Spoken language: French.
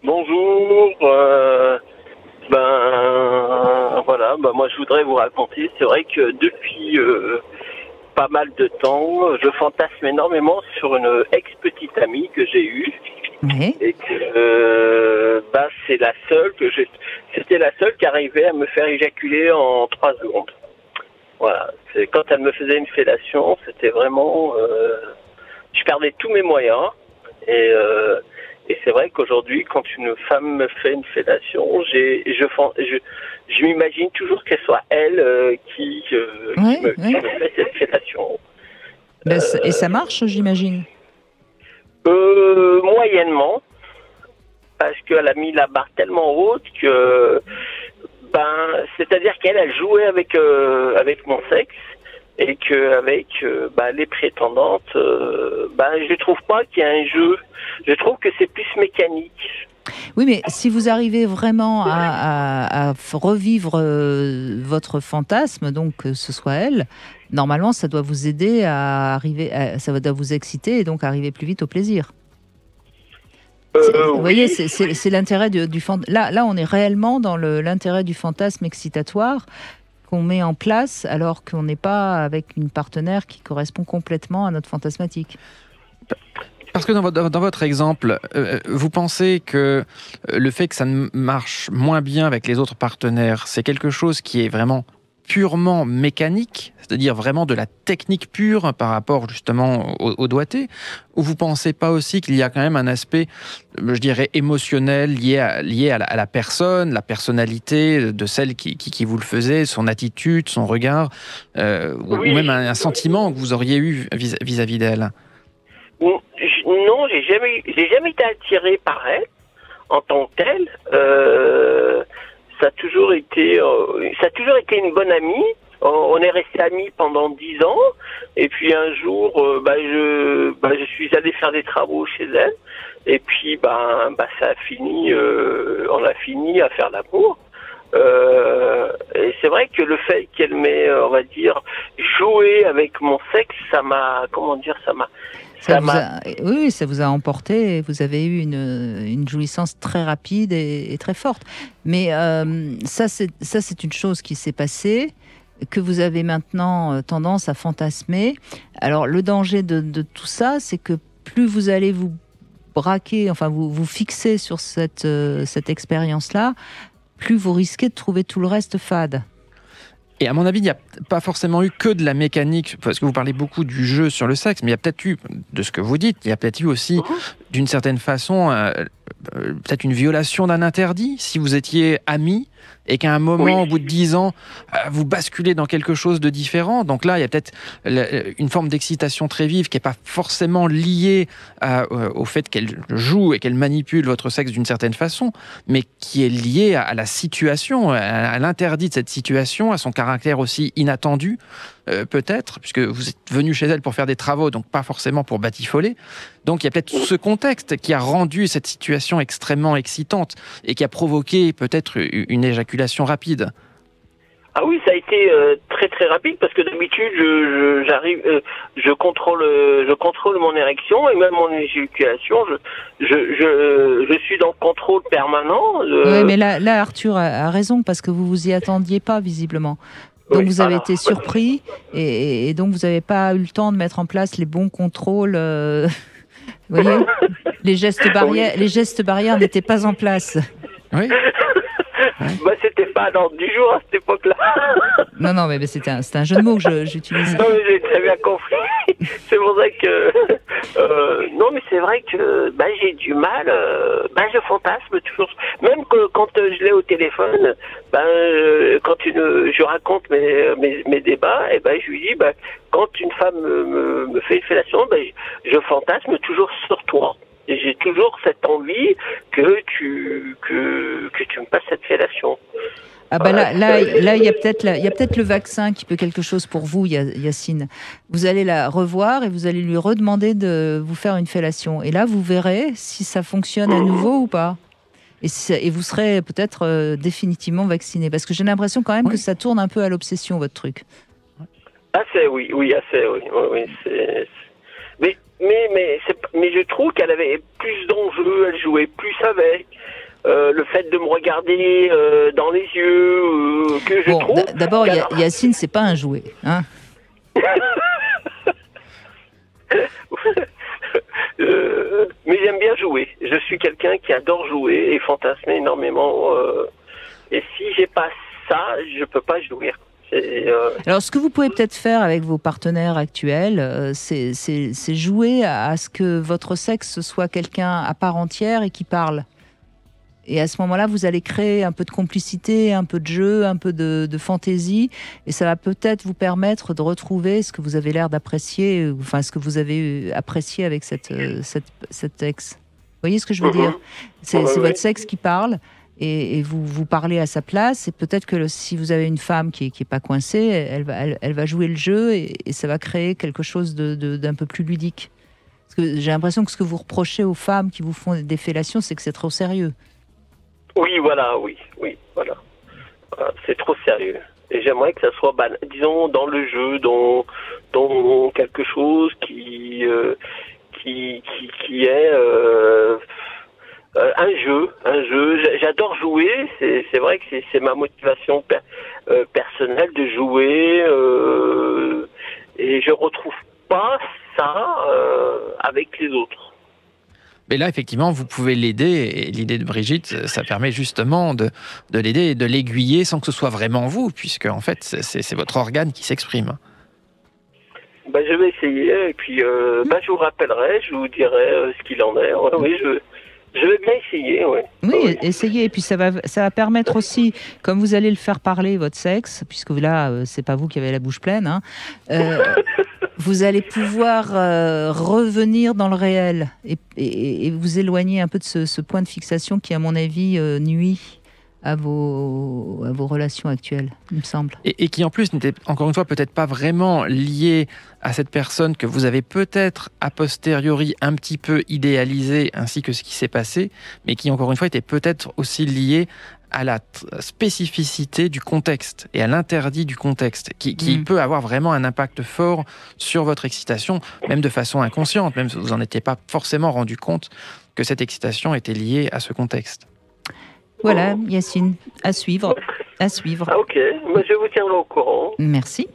Bonjour. Voilà. Moi, je voudrais vous raconter. C'est vrai que depuis pas mal de temps, je fantasme énormément sur une ex-petite amie que j'ai eue Oui. et que c'est la seule C'était la seule qui arrivait à me faire éjaculer en 3 secondes. Voilà. C'est quand elle me faisait une fellation, c'était vraiment. Je perdais tous mes moyens et c'est vrai qu'aujourd'hui, quand une femme me fait une fellation, je m'imagine toujours qu'elle soit elle Oui, qui oui. me fait cette fellation. Et ça marche, j'imagine. Moyennement, parce qu'elle a mis la barre tellement haute que, c'est-à-dire elle jouait avec mon sexe. Et qu'avec les prétendantes, je trouve pas qu'il y a un jeu. Je trouve que c'est plus mécanique. Oui, mais si vous arrivez vraiment à revivre votre fantasme, donc que ce soit elle, normalement, ça doit vous aider à arriver, ça doit vous exciter et donc arriver plus vite au plaisir. Vous voyez, Oui. c'est l'intérêt du fantasme. Là, on est réellement dans l'intérêt du fantasme excitatoire qu'on met en place alors qu'on n'est pas avec une partenaire qui correspond complètement à notre fantasmatique. Parce que dans votre exemple, vous pensez que le fait que ça ne marche moins bien avec les autres partenaires, c'est quelque chose qui est vraiment purement mécanique, c'est-à-dire vraiment de la technique pure par rapport justement au doigté, ou vous pensez pas aussi qu'il y a quand même un aspect, je dirais, émotionnel lié à la personne, la personnalité de celle qui vous le faisait, son attitude, son regard, ou même un sentiment que vous auriez eu vis-à-vis d'elle? Non, j'ai jamais été attiré par elle en tant que telle. Ça a toujours été une bonne amie. On est resté amis pendant 10 ans. Et puis un jour, je suis allé faire des travaux chez elle. Et puis, ça a fini. On a fini à faire l'amour. Et c'est vrai que le fait qu'elle m'ait, on va dire, joué avec mon sexe, Oui, ça vous a emporté. Vous avez eu une jouissance très rapide et très forte. Mais ça, c'est une chose qui s'est passée, que vous avez maintenant tendance à fantasmer. Alors, le danger de tout ça, c'est que plus vous allez vous braquer, enfin vous fixer sur cette expérience-là, plus vous risquez de trouver tout le reste fade. Et à mon avis, il n'y a pas forcément eu que de la mécanique, parce que vous parlez beaucoup du jeu sur le sexe, mais il y a peut-être eu, de ce que vous dites, il y a peut-être eu aussi, d'une certaine façon, peut-être une violation d'un interdit, si vous étiez amis, et qu'à un moment, au bout de 10 ans, vous basculez dans quelque chose de différent. Donc là, il y a peut-être une forme d'excitation très vive qui n'est pas forcément liée au fait qu'elle joue et qu'elle manipule votre sexe d'une certaine façon, mais qui est liée à la situation, à l'interdit de cette situation, à son caractère aussi inattendu, peut-être, puisque vous êtes venu chez elle pour faire des travaux, donc pas forcément pour batifoler. Donc il y a peut-être ce contexte qui a rendu cette situation extrêmement excitante et qui a provoqué peut-être une éjaculation rapide. Ah oui, ça a été très très rapide parce que d'habitude je contrôle mon érection et même mon éjaculation. Je suis dans le contrôle permanent. Oui, mais là, Arthur a raison parce que vous vous y attendiez pas visiblement. Donc vous avez été surpris et donc vous n'avez pas eu le temps de mettre en place les bons contrôles. Vous voyez, les gestes barrières n'étaient pas en place. Oui. C'était pas à l'ordre du jour à cette époque-là. Non, mais c'était un jeu de mots que j'utilisais. Non, mais j'ai très bien compris. C'est pour ça que... non, mais c'est vrai que j'ai du mal. Je fantasme toujours. Même que quand je l'ai au téléphone, quand je raconte mes débats, et je lui dis, quand une femme me fait une fellation, je fantasme toujours sur toi. Et j'ai toujours cette envie que tu me passes cette fellation. Ah là, il y a peut-être le vaccin qui peut quelque chose pour vous, Yacine. Vous allez la revoir et vous allez lui redemander de vous faire une fellation. Et là, vous verrez si ça fonctionne à nouveau ou pas. Et vous serez peut-être définitivement vacciné. Parce que j'ai l'impression quand même que ça tourne un peu à l'obsession, votre truc. Assez, oui, assez, oui. mais je trouve qu'elle avait plus d'enjeux, elle jouait plus avec. Le fait de me regarder dans les yeux, que je trouve... D'abord, Yacine, c'est pas un jouet, hein. Mais j'aime bien jouer. Je suis quelqu'un qui adore jouer et fantasmer énormément. Et si j'ai pas ça, je peux pas jouir. Alors, ce que vous pouvez peut-être faire avec vos partenaires actuels, c'est jouer à ce que votre sexe soit quelqu'un à part entière et qui parle. Et à ce moment-là, vous allez créer un peu de complicité, un peu de jeu, un peu de fantaisie. Et ça va peut-être vous permettre de retrouver ce que vous avez l'air d'apprécier, enfin ce que vous avez apprécié avec cette ex. Vous voyez ce que je veux dire ? C'est votre sexe qui parle et vous parlez à sa place. Et peut-être que si vous avez une femme qui est pas coincée, elle va jouer le jeu et ça va créer quelque chose d'un peu plus ludique. Parce que j'ai l'impression que ce que vous reprochez aux femmes qui vous font des fellations, c'est que c'est trop sérieux. Oui, voilà. Voilà, c'est trop sérieux. Et j'aimerais que ça soit, disons, dans le jeu, dans quelque chose qui est un jeu. J'adore jouer. C'est vrai que c'est ma motivation personnelle de jouer. Et je retrouve pas ça avec les autres. Mais là, effectivement, vous pouvez l'aider. Et l'idée de Brigitte, ça permet justement de l'aider et de l'aiguiller sans que ce soit vraiment vous, puisque en fait, c'est votre organe qui s'exprime. Je vais essayer. Et puis, je vous rappellerai, je vous dirai ce qu'il en est. Oui, je vais bien essayer. Ouais. Oui, essayez. Et puis, ça va permettre aussi, comme vous allez le faire parler, votre sexe, puisque là, c'est pas vous qui avez la bouche pleine, hein, vous allez pouvoir revenir dans le réel et vous éloigner un peu de ce point de fixation qui, à mon avis, nuit à vos relations actuelles, il me semble. Et qui, en plus, n'était, encore une fois, peut-être pas vraiment lié à cette personne que vous avez peut-être, a posteriori, un petit peu idéalisée, ainsi que ce qui s'est passé, mais qui, encore une fois, était peut-être aussi lié à la spécificité du contexte et à l'interdit du contexte, qui peut avoir vraiment un impact fort sur votre excitation, même de façon inconsciente, même si vous n'en étiez pas forcément rendu compte que cette excitation était liée à ce contexte. Voilà, Yacine, à suivre. Ah, ok, je vous tiendrai au courant. Merci.